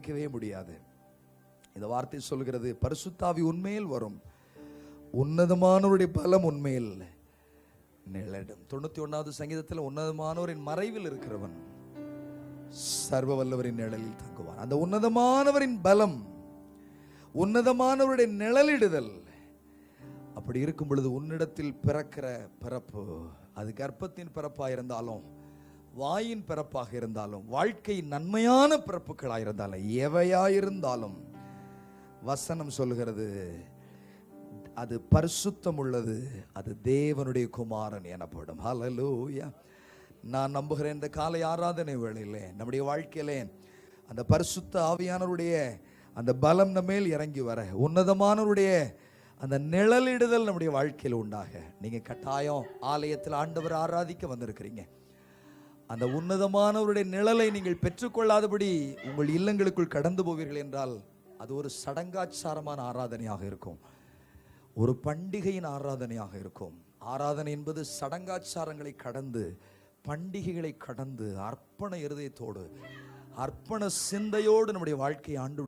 சமாளிக்கவே முடியாது. இந்த வார்த்தை சொல்கிறது, பரிசுத்தாவி உண்மையில் வரும், உன்னதமானவருடைய பலம் உண்மையில் நிழலிடும். 91வது சங்கீதத்தில் உன்னதமானவரின் மறைவில் இருக்கிறவன் சர்வ வல்லவரின் நிழலில் தங்குவான். அந்த உன்னதமானவரின் பலம், உன்னதமானவருடைய நிழலிடுதல் அப்படி இருக்கும் பொழுது உன்னிடத்தில் பிறக்கிற பிறப்பு, அது கர்ப்பத்தின் பிறப்பாக இருந்தாலும், வாயின் பிறப்பாக இருந்தாலும், வாழ்க்கை நன்மையான பிறப்புகளாக இருந்தாலும், எவையாயிருந்தாலும் வசனம் சொல்கிறது அது பரிசுத்தம் உள்ளது, அது தேவனுடைய குமாரன் எனப்படும். ஹல்லேலூயா. நான் நம்புகிறேன், இந்த காலை ஆராதனை வேளையிலே நம்முடைய வாழ்க்கையிலே அந்த பரிசுத்த ஆவியானவருடைய அந்த பலம் நம்ம மேல் இறங்கி வர, உன்னதமானவருடைய அந்த நிழலிடுதல் நம்முடைய வாழ்க்கையில் உண்டாக, நீங்க கட்டாயம் ஆலயத்தில் ஆண்டவர் ஆராதிக்க வந்திருக்கிறீங்க. அந்த உன்னதமானவருடைய நிழலை நீங்கள் பெற்றுக்கொள்ளாதபடி உங்கள் இல்லங்களுக்குள் கடந்து போவீர்கள் என்றால் அது ஒரு சடங்காச்சாரமான ஆராதனையாக இருக்கும், ஒரு பண்டிகையின் ஆராதனையாக இருக்கும். ஆராதனை என்பது சடங்காச்சாரங்களை கடந்து, பண்டிகைகளை கடந்து, அர்ப்பண இருதயத்தோடு, அர்ப்பண சிந்தையோடு நம்முடைய வாழ்க்கையை ஆண்டு